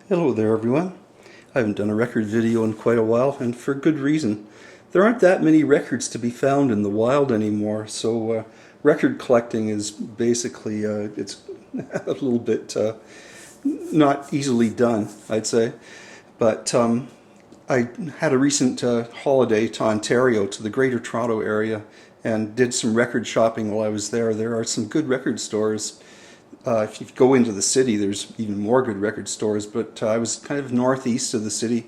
Hello there everyone. I haven't done a record video in quite a while, and for good reason. There aren't that many records to be found in the wild anymore, so record collecting is basically, it's a little bit not easily done, I'd say. But I had a recent holiday to Ontario, to the Greater Toronto area, and did some record shopping while I was there. There are some good record stores. If you go into the city, there's even more good record stores, but I was kind of northeast of the city,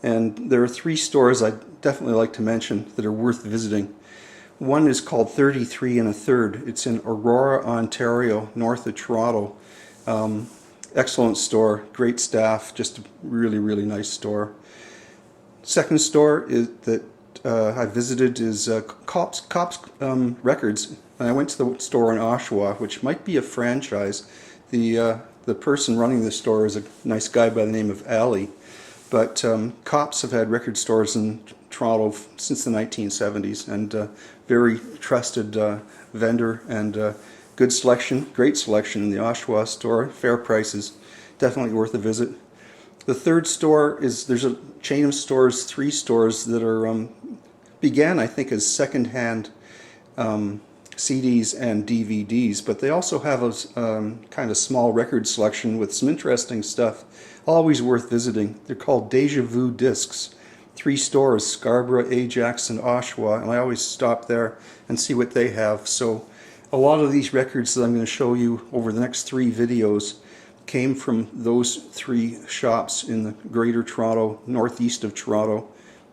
and there are three stores I'd definitely like to mention that are worth visiting. One is called 33 and a Third. It's in Aurora, Ontario, north of Toronto. Excellent store, great staff, just a really, really nice store. Second store that I visited is Cops Records. And I went to the store in Oshawa, which might be a franchise. The person running the store is a nice guy by the name of Ali. But Cops have had record stores in Toronto since the 1970s, and very trusted vendor, and good selection, great selection in the Oshawa store, fair prices, definitely worth a visit. The third store is, there's a chain of stores, three stores that are began, I think, as second-hand CDs and DVDs, but they also have a kind of small record selection with some interesting stuff, always worth visiting. They're called Deja Vu Discs. Three stores, Scarborough, Ajax, and Oshawa, and I always stop there and see what they have. So a lot of these records that I'm going to show you over the next three videos came from those three shops in the Greater Toronto, northeast of Toronto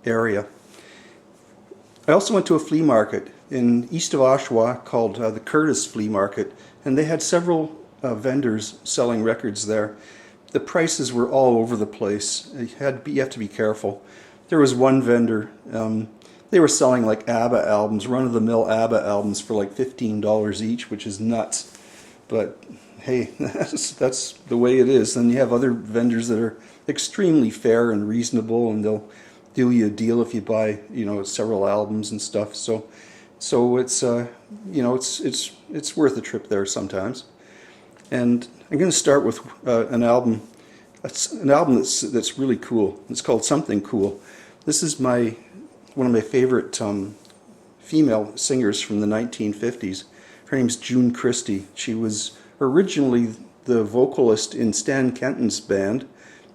area. I also went to a flea market in east of Oshawa called the Curtis Flea Market, and they had several vendors selling records there. The prices were all over the place. You have to be careful. There was one vendor, they were selling like ABBA albums, run-of-the-mill ABBA albums for like $15 each, which is nuts. But hey, that's the way it is. Then you have other vendors that are extremely fair and reasonable, and they'll do you a deal if you buy, several albums and stuff. So it's it's worth a trip there sometimes. And I'm going to start with an album. It's an album that's really cool. It's called Something Cool. This is one of my favorite female singers from the 1950s. Her name's June Christy. She was originally the vocalist in Stan Kenton's band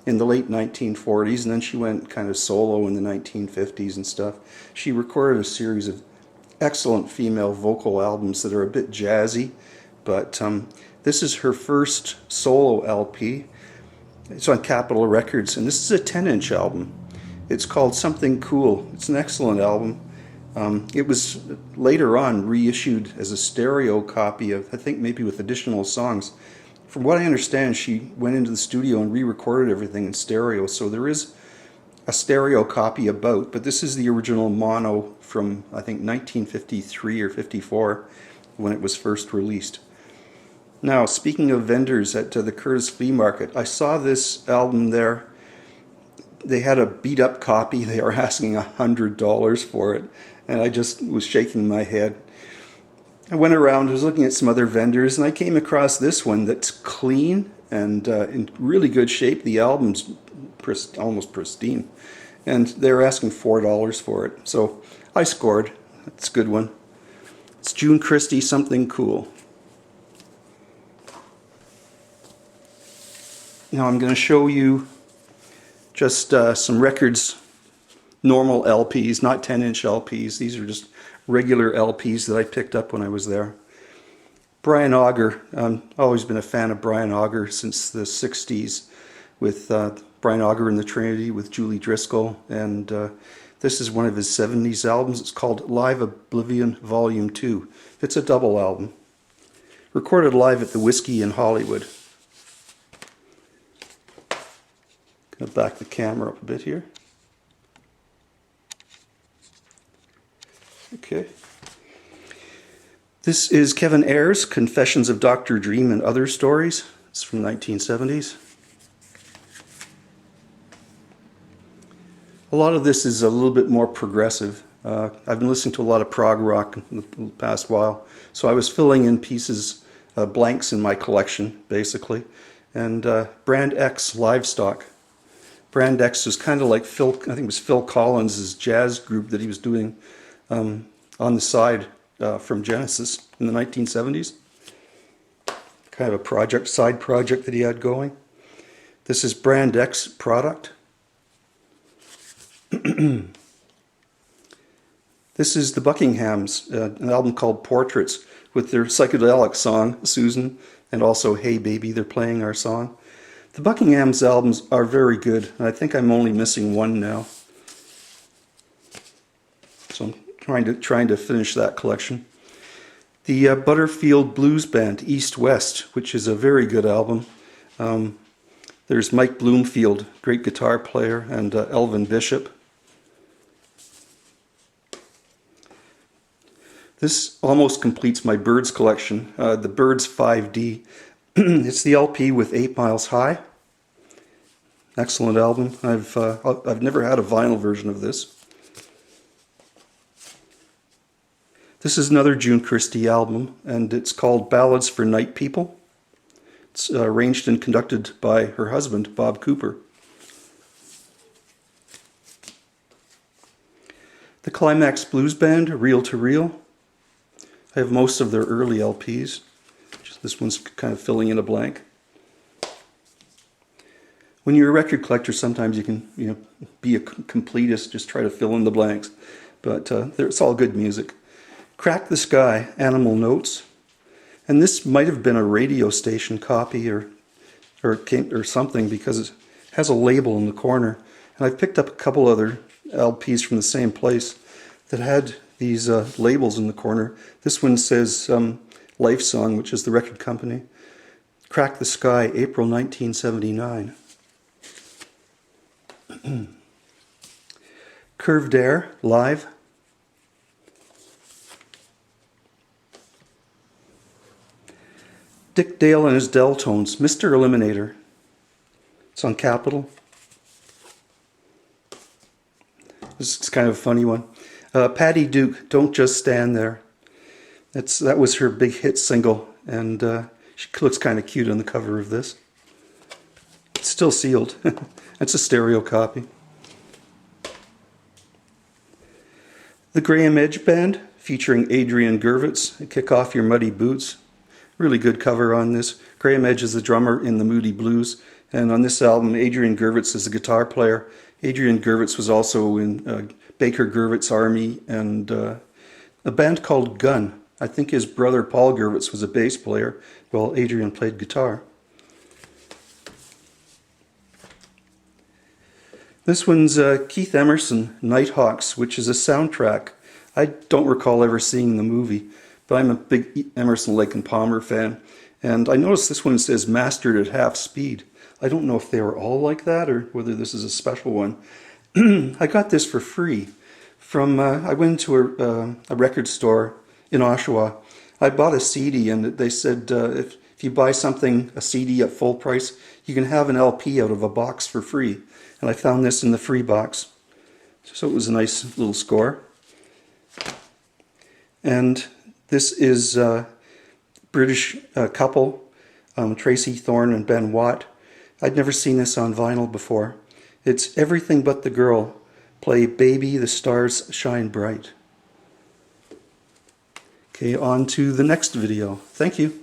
in the late 1940s, and then she went kind of solo in the 1950s and stuff. She recorded a series of excellent female vocal albums that are a bit jazzy, but this is her first solo LP. It's on Capitol Records, and this is a 10-inch album. It's called Something Cool. It's an excellent album. It was later on reissued as a stereo copy of, I think maybe with additional songs. From what I understand, she went into the studio and re-recorded everything in stereo, so there is a stereo copy about, but this is the original mono from, I think, 1953 or 54 when it was first released. Now, speaking of vendors at the Curtis Flea Market, I saw this album there. They had a beat-up copy. They were asking $100 for it, and I just was shaking my head. I went around, I was looking at some other vendors, and I came across this one that's clean and in really good shape. The album's almost pristine, and they were asking $4 for it. So I scored. That's a good one. It's June Christy, Something Cool. Now I'm going to show you just some records, normal LPs, not 10-inch LPs. These are just regular LPs that I picked up when I was there. Brian Auger. I've always been a fan of Brian Auger since the 60s, with Brian Auger and the Trinity with Julie Driscoll, and this is one of his 70s albums. It's called Live Oblivion Volume 2. It's a double album. Recorded live at the Whiskey in Hollywood. Gonna back the camera up a bit here. Okay. This is Kevin Ayers' Confessions of Dr. Dream and Other Stories. It's from the 1970s. A lot of this is a little bit more progressive. I've been listening to a lot of prog rock in the past while, so I was filling in pieces, blanks in my collection, basically. And Brand X Livestock. Brand X was kind of like Phil, I think it was Phil Collins' jazz group that he was doing on the side from Genesis in the 1970s. Kind of a project, side project that he had going. This is Brand X product. This is the Buckinghams, an album called Portraits, with their psychedelic song, Susan, and also Hey Baby, they're playing our song. The Buckinghams albums are very good, and I think I'm only missing one now. So I'm trying to finish that collection. The Butterfield Blues Band, East West, which is a very good album. There's Mike Bloomfield, great guitar player, and Elvin Bishop. This almost completes my Birds collection, the Birds 5D. It's the LP with 8 Miles High. Excellent album. I've never had a vinyl version of this. This is another June Christie album, and it's called Ballads for Night People. It's arranged and conducted by her husband, Bob Cooper. The Climax Blues Band, Reel to Reel. I have most of their early LPs. This one's kind of filling in a blank. When you're a record collector, sometimes you can be a completist, just try to fill in the blanks. But it's all good music. Crack the Sky, Animal Notes. And this might have been a radio station copy or something, because it has a label in the corner. And I've picked up a couple other LPs from the same place that had these labels in the corner. This one says Life Song, which is the record company. Crack the Sky, April 1979. Curved Air, live. Dick Dale and his Deltones, Mr. Eliminator. It's on Capitol. This is kind of a funny one. Patty Duke, Don't Just Stand There. That was her big hit single, and she looks kind of cute on the cover of this. It's still sealed. It's a stereo copy. The Graham Edge Band, featuring Adrian Gervitz, Kick Off Your Muddy Boots. Really good cover on this. Graham Edge is the drummer in the Moody Blues, and on this album, Adrian Gervitz is the guitar player. Adrian Gervitz was also in Baker Gervitz Army and a band called Gun. I think his brother Paul Gervitz was a bass player, while Adrian played guitar. This one's Keith Emerson, Nighthawks, which is a soundtrack. I don't recall ever seeing the movie, but I'm a big Emerson, Lake and Palmer fan. And I noticed this one says mastered at half speed. I don't know if they were all like that or whether this is a special one. I got this for free from, I went to a record store in Oshawa. I bought a CD, and they said if you buy something, a CD at full price, you can have an LP out of a box for free. And I found this in the free box. So it was a nice little score. And this is a British couple, Tracy Thorne and Ben Watt. I'd never seen this on vinyl before. It's Everything But the Girl. Play Baby, the Stars Shine Bright. Okay, on to the next video. Thank you.